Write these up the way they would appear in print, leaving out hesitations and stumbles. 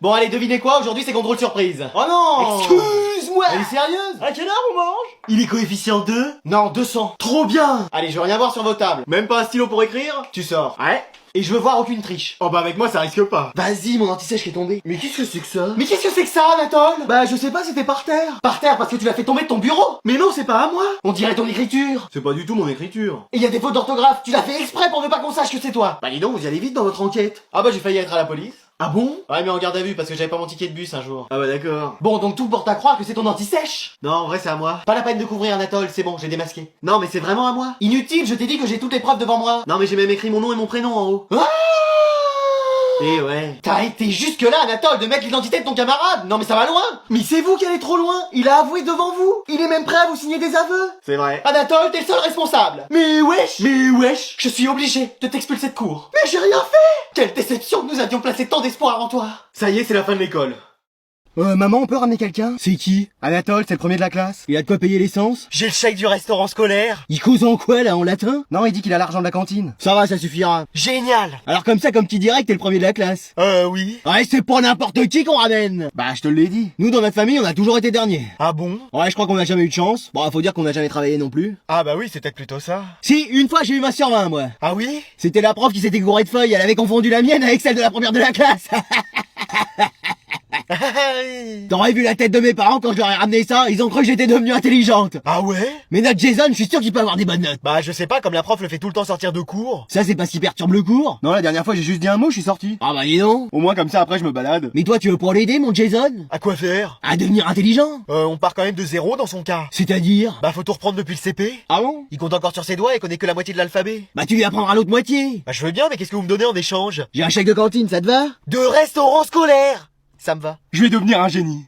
Bon allez, devinez quoi, aujourd'hui c'est contrôle surprise. Oh non! Excuse-moi! Elle est sérieuse? À quelle heure on mange? Il est coefficient 2? Non, 200. Trop bien! Allez, je veux rien voir sur vos tables. Même pas un stylo pour écrire? Tu sors. Ouais. Et je veux voir aucune triche. Oh bah avec moi ça risque pas. Vas-y, mon anti-sèche qui est tombé. Mais qu'est-ce que c'est que ça? Mais qu'est-ce que c'est que ça, Anatole? Bah je sais pas, c'était par terre. Par terre parce que tu l'as fait tomber de ton bureau. Mais non, c'est pas à moi. On dirait ton écriture. C'est pas du tout mon écriture. Et y a des fautes d'orthographe. Tu l'as fait exprès pour ne pas qu'on sache que c'est toi. Bah dis donc, vous y allez vite dans votre enquête. Ah bah j'ai failli être à la police. Ah bon? Ouais mais en garde à vue parce que j'avais pas mon ticket de bus un jour. Ah bah d'accord. Bon donc tout porte à croire que c'est ton anti-sèche. Non, en vrai c'est à moi. Pas la peine de couvrir Anatole, c'est bon, j'ai démasqué. Non mais c'est vraiment à moi. Inutile, je t'ai dit que j'ai toutes les preuves devant moi. Non mais j'ai même écrit mon nom et mon prénom en haut. Ah Et ouais. T'as été jusque là, Anatole, de mettre l'identité de ton camarade. Non mais ça va loin. Mais c'est vous qui allez trop loin. Il a avoué devant vous. Il est même prêt à vous signer des aveux. C'est vrai. Anatole, t'es le seul responsable. Mais wesh, je suis obligé de t'expulser de cours. Mais j'ai rien fait. Quelle déception que nous avions placé tant d'espoir en toi. Ça y est, c'est la fin de l'école. Maman, on peut ramener quelqu'un? C'est qui? Anatole, c'est le premier de la classe. Il a de quoi payer l'essence? J'ai le chèque du restaurant scolaire. Il cause en quoi, là, en latin? Non, il dit qu'il a l'argent de la cantine. Ça va, ça suffira. Génial. Alors comme ça, comme petit direct, t'es le premier de la classe. Oui. Ouais, c'est pas n'importe qui qu'on ramène. Bah, je te l'ai dit. Nous, dans notre famille, on a toujours été derniers. Ah bon? Ouais, je crois qu'on a jamais eu de chance. Bon, faut dire qu'on a jamais travaillé non plus. Ah bah oui, c'est peut-être plutôt ça. Si, une fois, j'ai eu ma sur 20, moi. Ah oui? C'était la prof qui s'était gourée de feuilles, elle avait confondu la mienne avec celle de la première de la classe. T'aurais vu la tête de mes parents quand je leur ai ramené ça, ils ont cru que j'étais devenue intelligente. Ah ouais? Mais notre Jason, je suis sûr qu'il peut avoir des bonnes notes. Bah je sais pas, comme la prof le fait tout le temps sortir de cours. Ça, c'est parce qu'il perturbe le cours? Non, la dernière fois j'ai juste dit un mot, je suis sorti. Ah bah dis donc. Au moins comme ça après je me balade. Mais toi, tu veux pas l'aider, mon Jason? À quoi faire? À devenir intelligent? On part quand même de zéro dans son cas. C'est-à-dire? Bah faut tout reprendre depuis le CP. Ah bon? Il compte encore sur ses doigts et connaît que la moitié de l'alphabet. Bah tu lui apprendras l'autre moitié. Bah je veux bien, mais qu'est-ce que vous me donnez en échange? J'ai un chèque de cantine, ça te va? De restaurant scolaire. Ça me va. Je vais devenir un génie.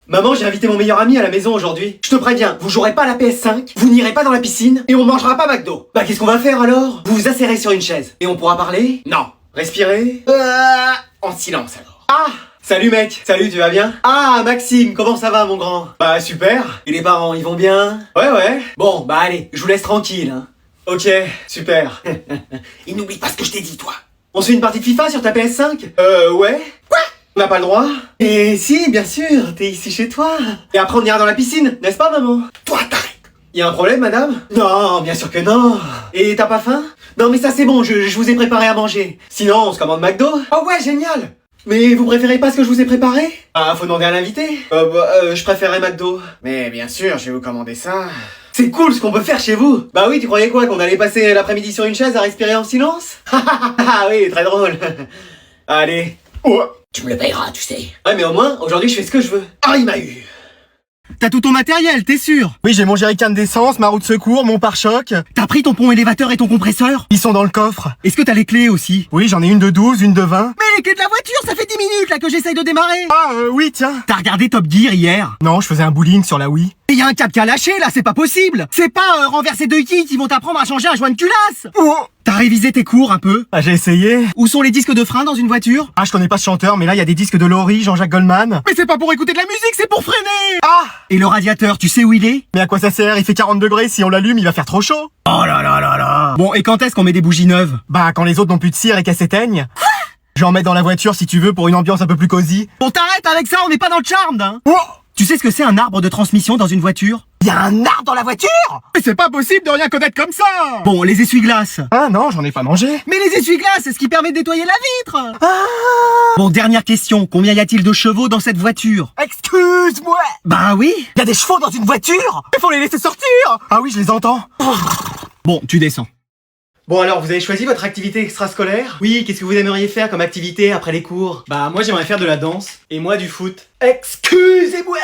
Maman, j'ai invité mon meilleur ami à la maison aujourd'hui. Je te préviens, vous jouerez pas à la PS5, vous n'irez pas dans la piscine, et on mangera pas McDo. Bah qu'est-ce qu'on va faire alors? Vous vous asserrez sur une chaise, et on pourra parler? Non. Respirez? En silence alors. Ah! Salut mec, salut, tu vas bien? Ah, Maxime, comment ça va mon grand? Bah super. Et les parents, ils vont bien? Ouais. Bon, bah allez, je vous laisse tranquille, hein. Ok, super. Et n'oublie pas ce que je t'ai dit, toi. On se fait une partie de FIFA sur ta PS5? Ouais. Quoi? On n'a pas le droit? Et si, bien sûr, t'es ici chez toi. Et après on ira dans la piscine, n'est-ce pas maman? Toi, t'arrêtes. Y a un problème madame? Non, bien sûr que non. Et t'as pas faim? Non mais ça c'est bon, je vous ai préparé à manger. Sinon, on se commande McDo? Oh ouais, génial. Mais vous préférez pas ce que je vous ai préparé? Ah, faut demander à l'invité. Je préférerais McDo. Mais bien sûr, je vais vous commander ça. C'est cool ce qu'on peut faire chez vous. Bah oui, tu croyais quoi, qu'on allait passer l'après-midi sur une chaise à respirer en silence? Ah oui, très drôle. Allez. Oh. Tu me le payeras, tu sais. Ouais, mais au moins, aujourd'hui, je fais ce que je veux. Ah, il m'a eu. T'as tout ton matériel, t'es sûr? Oui, j'ai mon jerrycan d'essence, ma roue de secours, mon pare-choc. T'as pris ton pont élévateur et ton compresseur? Ils sont dans le coffre. Est-ce que t'as les clés aussi? Oui, j'en ai une de 12, une de 20. Mais les clés de la voiture, ça fait 10 minutes là que j'essaye de démarrer. Ah, oui, tiens. T'as regardé Top Gear hier? Non, je faisais un bowling sur la Wii. Et y a un câble qui a lâché là, c'est pas possible. C'est pas renverser deux quilles qui vont t'apprendre à changer un joint de culasse. Oh. T'as révisé tes cours un peu? Ah, j'ai essayé. Où sont les disques de frein dans une voiture? Ah, je connais pas ce chanteur, mais là, il y a des disques de Laurie, Jean-Jacques Goldman. Mais c'est pas pour écouter de la musique, c'est pour freiner. Ah! Et le radiateur, tu sais où il est? Mais à quoi ça sert? Il fait 40 degrés, si on l'allume, il va faire trop chaud. Oh là là là là. Bon, et quand est-ce qu'on met des bougies neuves? Bah, quand les autres n'ont plus de cire et qu'elles s'éteignent. Je vais en mettre dans la voiture si tu veux pour une ambiance un peu plus cosy. Bon, t'arrêtes avec ça, on n'est pas dans le charme, hein. Oh! Tu sais ce que c'est un arbre de transmission dans une voiture? Il y a un arbre dans la voiture? Mais c'est pas possible de rien connaître comme ça! Bon, les essuie-glaces. Ah non, j'en ai pas mangé. Mais les essuie-glaces, c'est ce qui permet de nettoyer la vitre. Ah! Bon, dernière question. Combien y a-t-il de chevaux dans cette voiture? Excuse-moi! Ben oui. Il y a des chevaux dans une voiture? Il faut les laisser sortir! Ah oui, je les entends. Bon, tu descends. Bon alors, vous avez choisi votre activité extrascolaire? Oui, qu'est-ce que vous aimeriez faire comme activité après les cours? Bah moi j'aimerais faire de la danse, et moi du foot. Excusez-moi!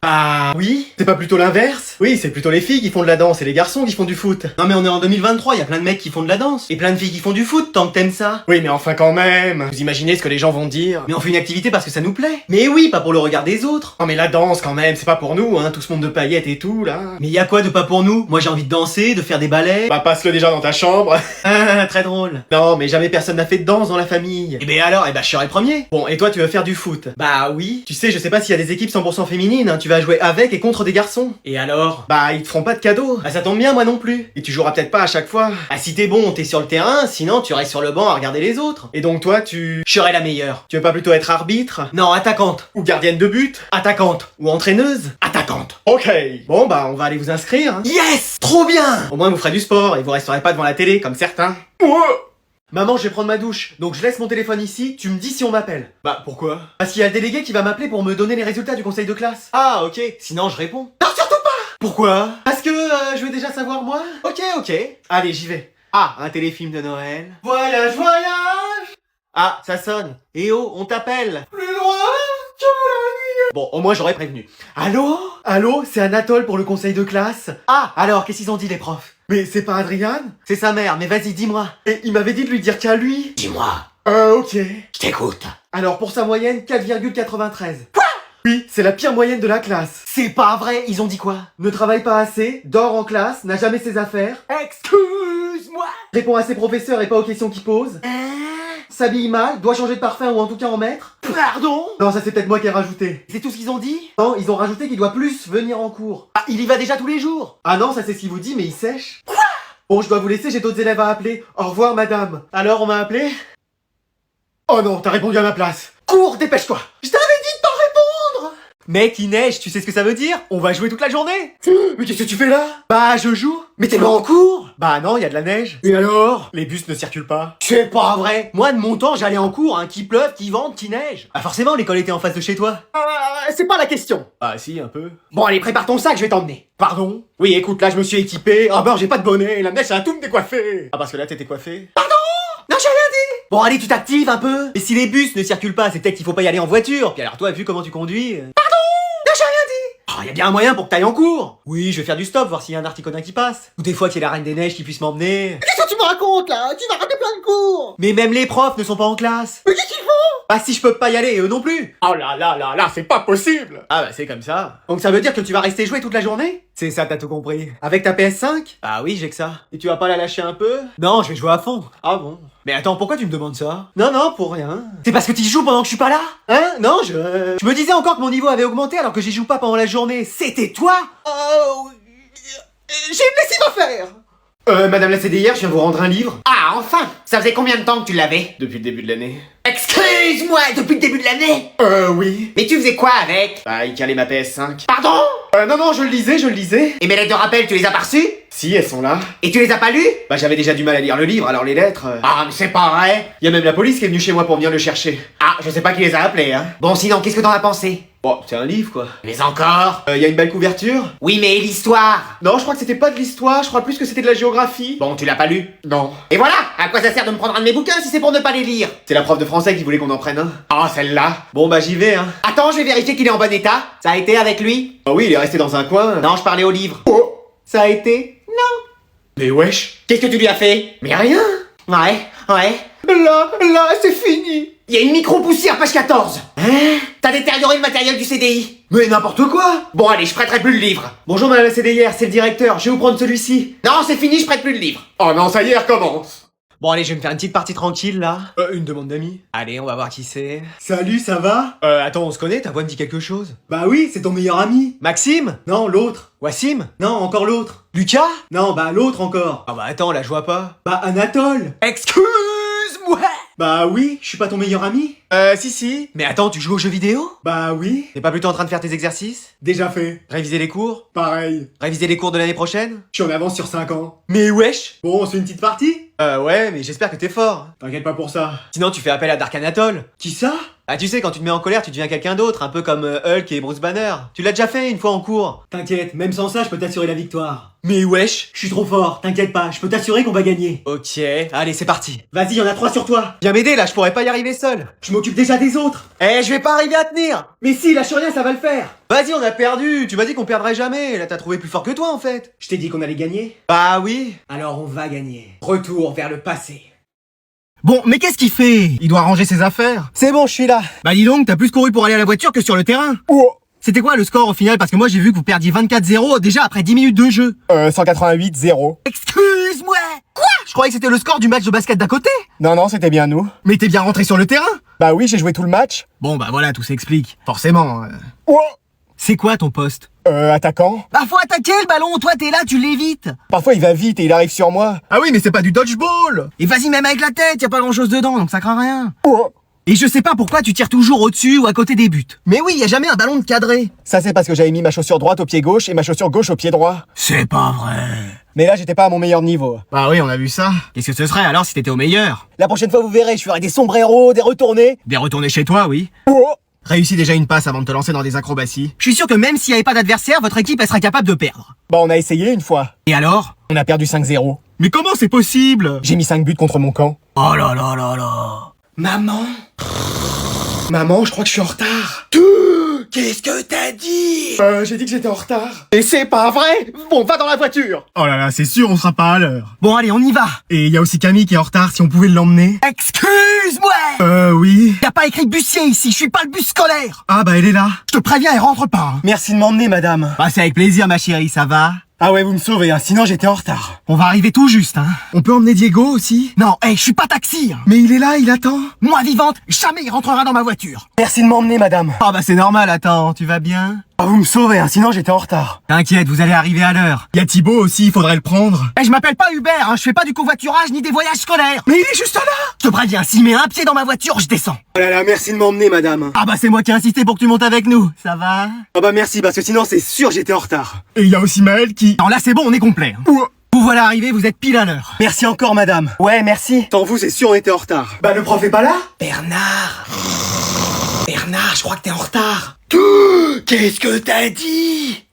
Ah oui? C'est pas plutôt l'inverse? Oui, c'est plutôt les filles qui font de la danse et les garçons qui font du foot. Non mais on est en 2023, y a plein de mecs qui font de la danse. Et plein de filles qui font du foot, tant que t'aimes ça. Oui mais enfin quand même. Vous imaginez ce que les gens vont dire. Mais on fait une activité parce que ça nous plaît. Mais oui, pas pour le regard des autres. Non mais la danse quand même, c'est pas pour nous, hein, tout ce monde de paillettes et tout, là. Mais y a quoi de pas pour nous? Moi j'ai envie de danser, de faire des ballets. Bah passe-le déjà dans ta chambre. Ah, très drôle. Non, mais jamais personne n'a fait de danse dans la famille. Eh ben je serai le premier. Bon, et toi tu veux faire du foot? Bah oui. Tu sais, je sais pas s'il y a des équipes 100% féminines, hein. Tu vas vas jouer avec et contre des garçons. Et alors? Bah, ils te feront pas de cadeaux. Ah, ça tombe bien, moi non plus. Et tu joueras peut-être pas à chaque fois. Ah, si t'es bon, t'es sur le terrain, sinon tu restes sur le banc à regarder les autres. Et donc toi, je serais la meilleure. Tu veux pas plutôt être arbitre? Non, attaquante. Ou gardienne de but? Attaquante. Ou entraîneuse? Attaquante. Ok. Bon, bah, on va aller vous inscrire. Hein. Yes! Trop bien! Au moins, vous ferez du sport et vous resterez pas devant la télé comme certains. Maman, je vais prendre ma douche, donc je laisse mon téléphone ici, tu me dis si on m'appelle. Bah, pourquoi? Parce qu'il y a le délégué qui va m'appeler pour me donner les résultats du conseil de classe. Ah, ok, sinon je réponds. Non, surtout pas! Pourquoi? Parce que je veux déjà savoir moi. Ok. Allez, j'y vais. Ah, un téléfilm de Noël. Voyage! Ah, ça sonne. Eh oh, on t'appelle. Plus loin que la nuit. Bon, au moins j'aurais prévenu. Allô, c'est Anatole pour le conseil de classe. Ah, alors, qu'est-ce qu'ils ont dit les profs? Mais c'est pas Adrien? C'est sa mère, mais vas-y, dis-moi. Et il m'avait dit de lui dire qu'à lui. Dis-moi. Ok. Je t'écoute. Alors, pour sa moyenne, 4,93. Quoi? Oui, c'est la pire moyenne de la classe. C'est pas vrai, ils ont dit quoi? Ne travaille pas assez, dort en classe, n'a jamais ses affaires. Excuse-moi. Répond à ses professeurs et pas aux questions qu'ils posent. S'habille mal, doit changer de parfum ou en tout cas en mettre. Pardon? Non, ça c'est peut-être moi qui ai rajouté. C'est tout ce qu'ils ont dit? Non, ils ont rajouté qu'il doit plus venir en cours. Ah, il y va déjà tous les jours? Ah non, ça c'est ce qu'il vous dit, mais il sèche. Quoi? Bon, je dois vous laisser, j'ai d'autres élèves à appeler. Au revoir, madame. Alors, on m'a appelé? Oh non, t'as répondu à ma place. Cours, dépêche-toi. Je t'avais dit de pas répondre. Mec, il neige, tu sais ce que ça veut dire? On va jouer toute la journée. Mais qu'est-ce que tu fais là? Bah, je joue. Mais t'es pas en cours? Bah non, y a de la neige. Et alors? Les bus ne circulent pas. C'est pas vrai. Moi, de mon temps, j'allais en cours, hein, qu'il pleuve, qu'il vente, qu'il neige. Ah forcément, l'école était en face de chez toi. C'est pas la question. Ah si, un peu. Bon, allez, prépare ton sac, je vais t'emmener. Pardon? Oui, écoute, là, je me suis équipé. Ah bah, j'ai pas de bonnet, la neige, ça a tout me décoiffé. Ah, parce que là, t'étais coiffé. Pardon? Non, j'ai rien dit. Bon, allez, tu t'actives un peu. Et si les bus ne circulent pas, c'est peut-être qu'il faut pas y aller en voiture. Puis alors, toi, vu comment tu conduis... Oh, y a bien un moyen pour que t'ailles en cours. Oui, je vais faire du stop, voir s'il y a un articonin qui passe. Ou des fois qu'il y a la Reine des Neiges qui puisse m'emmener. Qu'est-ce que tu me racontes là? Tu vas rater plein de cours. Mais même les profs ne sont pas en classe. Mais qu'est-ce qu'ils font? Ah si je peux pas y aller, et eux non plus. Oh là, c'est pas possible. Ah bah c'est comme ça. Donc ça veut dire que tu vas rester jouer toute la journée? C'est ça, t'as tout compris. Avec ta PS5? Ah oui, j'ai que ça. Et tu vas pas la lâcher un peu? Non, je vais jouer à fond. Ah bon? Mais attends, pourquoi tu me demandes ça? Non, pour rien. C'est parce que tu joues pendant que je suis pas là? Hein? Non, je me disais encore que mon niveau avait augmenté alors que j'y joue pas pendant la journée. C'était toi? Oh... J'ai une lessive à faire. Madame la CDIR, je viens vous rendre un livre. Ah, enfin! Ça faisait combien de temps que tu l'avais? Depuis le début de l'année. Excuse-moi, depuis le début de l'année? Oui. Mais tu faisais quoi avec? Bah, il calait ma PS5. Pardon? Non, je le lisais. Et mes lettres de rappel, tu les as pas reçues? Si, elles sont là. Et tu les as pas lues? Bah, j'avais déjà du mal à lire le livre, alors les lettres... Ah, mais c'est pas vrai! Y a même la police qui est venue chez moi pour venir le chercher. Ah, je sais pas qui les a appelés, hein. Bon, sinon, qu'est-ce que t'en as pensé? Bon, c'est un livre, quoi. Mais encore? Y a une belle couverture? Oui, mais l'histoire? Non, je crois que c'était pas de l'histoire, je crois plus que c'était de la géographie. Bon, tu l'as pas lu? Non. Et voilà! À quoi ça sert de me prendre un de mes bouquins si c'est pour ne pas les lire? C'est la prof de français qui voulait qu'on en prenne un. Oh, celle-là! Bon, bah j'y vais, hein. Attends, je vais vérifier qu'il est en bon état. Ça a été avec lui? Ah oui, il est resté dans un coin. Non, je parlais au livre. Oh. Ça a été? Mais wesh. Qu'est-ce que tu lui as fait? Mais rien. Ouais. Là, c'est fini. Il y a une micro-poussière, page 14. Hein? T'as détérioré le matériel du CDI. Mais n'importe quoi. Bon, allez, je prêterai plus le livre. Bonjour madame la CDIR, c'est le directeur, je vais vous prendre celui-ci. Non, c'est fini, je prête plus le livre. Oh non, ça y est, recommence. Bon allez, je vais me faire une petite partie tranquille là. Une demande d'amis. Allez, on va voir qui c'est. Salut, ça va? Attends, on se connaît, ta voix me dit quelque chose. Bah oui, c'est ton meilleur ami. Maxime? Non, l'autre. Wassim? Non, encore l'autre. Lucas? Non, bah l'autre encore. Ah bah attends, là je vois pas. Bah Anatole. Excuse-moi. Bah oui, je suis pas ton meilleur ami. Si. Mais attends, tu joues aux jeux vidéo? Bah oui. T'es pas plutôt en train de faire tes exercices? Déjà fait. Réviser les cours? Pareil. Réviser les cours de l'année prochaine? Je suis en avance sur 5 ans. Mais wesh! Bon, on se fait une petite partie? Ouais, mais j'espère que t'es fort. T'inquiète pas pour ça. Sinon, tu fais appel à Dark Anatole. Qui ça? Ah, tu sais, quand tu te mets en colère, tu deviens quelqu'un d'autre, un peu comme Hulk et Bruce Banner. Tu l'as déjà fait une fois en cours. T'inquiète, même sans ça, je peux t'assurer la victoire. Mais wesh! Je suis trop fort, t'inquiète pas, je peux t'assurer qu'on va gagner. Ok, allez, c'est parti. Vas-y, y'en a 3 sur toi. Viens m'aider là, je pourrais pas y arriver seul. Je m'occupe déjà des autres. Je vais pas arriver à tenir. Mais si, lâche rien, ça va le faire. Vas-y, on a perdu. Tu m'as dit qu'on perdrait jamais. Là, t'as trouvé plus fort que toi en fait. Je t'ai dit qu'on allait gagner. Bah oui. Alors on va gagner. Retour vers le passé. Bon, mais qu'est-ce qu'il fait? Il doit ranger ses affaires. C'est bon, je suis là. Bah dis donc, t'as plus couru pour aller à la voiture que sur le terrain. Oh. C'était quoi le score au final? Parce que moi j'ai vu que vous perdiez 24-0 déjà après 10 minutes de jeu. 188-0. Excuse-moi. Quoi? Je croyais que c'était le score du match de basket d'à côté. Non, c'était bien nous. Mais t'es bien rentré sur le terrain? Bah oui, j'ai joué tout le match. Bon bah voilà, tout s'explique. Forcément. Oh. C'est quoi ton poste? Attaquant. Bah faut attaquer le ballon, toi t'es là, tu l'évites. Parfois il va vite et il arrive sur moi. Ah oui, mais c'est pas du dodgeball. Et vas-y même avec la tête, y a pas grand chose dedans, donc ça craint rien. Oh. Et je sais pas pourquoi tu tires toujours au-dessus ou à côté des buts. Mais oui, y a jamais un ballon de cadré. Ça c'est parce que j'avais mis ma chaussure droite au pied gauche et ma chaussure gauche au pied droit. C'est pas vrai. Mais là j'étais pas à mon meilleur niveau. Bah oui, on a vu ça. Qu'est-ce que ce serait alors si t'étais au meilleur? La prochaine fois vous verrez, je ferai des sombreros, des retournés. Des retournés chez toi, oui. Oh. Réussis déjà une passe avant de te lancer dans des acrobaties. Je suis sûr que même s'il y avait pas d'adversaire, votre équipe elle sera capable de perdre. Bah on a essayé une fois. Et alors? On a perdu 5-0. Mais comment c'est possible? J'ai mis 5 buts contre mon camp. Oh là là là là. Maman? Maman, je crois que je suis en retard. Qu'est-ce que t'as dit? J'ai dit que j'étais en retard. Et c'est pas vrai. Bon, va dans la voiture. Oh là là, c'est sûr, on sera pas à l'heure. Bon allez, on y va. Et il y a aussi Camille qui est en retard, si on pouvait l'emmener. Excuse-moi. Oui. Y'a pas écrit bussier ici, je suis pas le bus scolaire. Ah bah elle est là. Je te préviens, elle rentre pas. Hein. Merci de m'emmener madame. Bah c'est avec plaisir ma chérie, ça va? Ah ouais, vous me sauvez, hein, sinon j'étais en retard. On va arriver tout juste, hein. On peut emmener Diego aussi? Non, hey, je suis pas taxi. Hein. Mais il est là, il attend. Moi vivante, jamais il rentrera dans ma voiture. Merci de m'emmener madame. Ah bah c'est normal, attends, tu vas bien? Ah vous me sauvez, hein, sinon j'étais en retard. T'inquiète, vous allez arriver à l'heure. Y a Thibaut aussi, il faudrait le prendre. Eh, je m'appelle pas Hubert, hein, je fais pas du covoiturage ni des voyages scolaires. Mais il est juste là. Je te préviens, s'il met un pied dans ma voiture, je descends. Oh là là, merci de m'emmener madame. Ah bah c'est moi qui ai insisté pour que tu montes avec nous, ça va? Oh bah merci, parce que sinon c'est sûr j'étais en retard. Et il y a aussi Maël qui... Non là c'est bon, on est complet. Hein. Ouah. Vous voilà arrivés, vous êtes pile à l'heure. Merci encore madame. Ouais, merci. Sans vous, c'est sûr on était en retard. Bah, le prof est pas là? Bernard, je crois que t'es en retard. Qu'est-ce que t'as dit?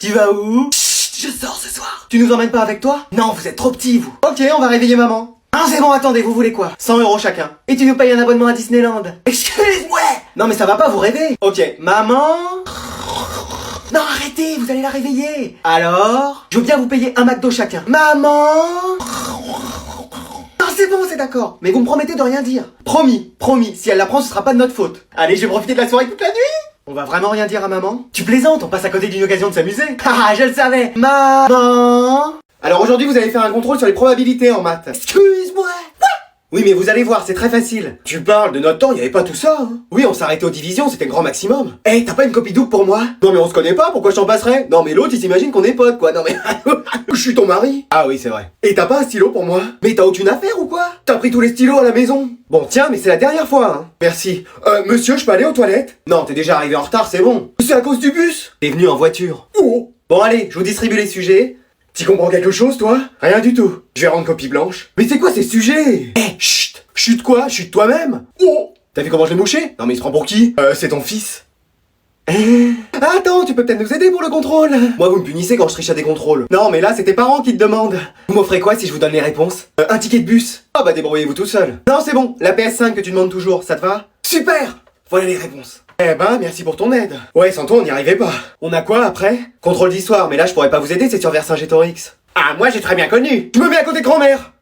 Tu vas où? Je sors ce soir. Tu nous emmènes pas avec toi? Non, vous êtes trop petits, vous. Ok, on va réveiller maman. Ah c'est bon, attendez, vous voulez quoi? 100 € chacun. Et tu nous payes un abonnement à Disneyland. Excuse-moi. Non mais ça va pas, vous rêvez. Ok, maman. Non, arrêtez, vous allez la réveiller. Alors? Je veux bien vous payer un McDo chacun. Maman. Non c'est bon, c'est d'accord. Mais vous me promettez de rien dire. Promis, promis. Si elle l'apprend, ce sera pas de notre faute. Allez, je vais profiter de la soirée toute la nuit. On va vraiment rien dire à maman? Tu plaisantes, on passe à côté d'une occasion de s'amuser. Ah, je le savais. Maman. Alors aujourd'hui, vous allez faire un contrôle sur les probabilités en maths. Excuse-moi. Oui, mais vous allez voir, c'est très facile. Tu parles de notre temps, il y avait pas tout ça. Hein. Oui, on s'arrêtait aux divisions, c'était le grand maximum. Eh, t'as pas une copie double pour moi? Non, mais on se connaît pas, pourquoi je t'en passerais? Non, mais l'autre, il s'imagine qu'on est potes, quoi. Non, mais je suis ton mari. Ah oui, c'est vrai. Et t'as pas un stylo pour moi? Mais t'as aucune affaire ou quoi? T'as pris tous les stylos à la maison? Bon, tiens, mais c'est la dernière fois, hein. Merci. Monsieur, je peux aller aux toilettes? Non, t'es déjà arrivé en retard, c'est bon. C'est à cause du bus? T'es venu en voiture. Oh. Bon, allez, je vous distribue les sujets. T'y comprends quelque chose, toi? Rien du tout. Je vais rendre copie blanche. Mais c'est quoi ces sujets? Eh, chut! Chut quoi? Chut toi-même? Oh! T'as vu comment je l'ai mouché? Non mais il se prend pour qui? C'est ton fils. Attends, tu peux peut-être nous aider pour le contrôle? Moi, vous me punissez quand je triche à des contrôles. Non, mais là, c'est tes parents qui te demandent. Vous m'offrez quoi si je vous donne les réponses? Un ticket de bus. Ah bah débrouillez-vous tout seul. Non, c'est bon, la PS5 que tu demandes toujours, ça te va? Super! Voilà les réponses. Eh ben, merci pour ton aide. Ouais, sans toi, on n'y arrivait pas. On a quoi après? Contrôle d'histoire, mais là, je pourrais pas vous aider, c'est sur Vercingétorix. Ah, moi, j'ai très bien connu. Je me mets à côté de grand-mère.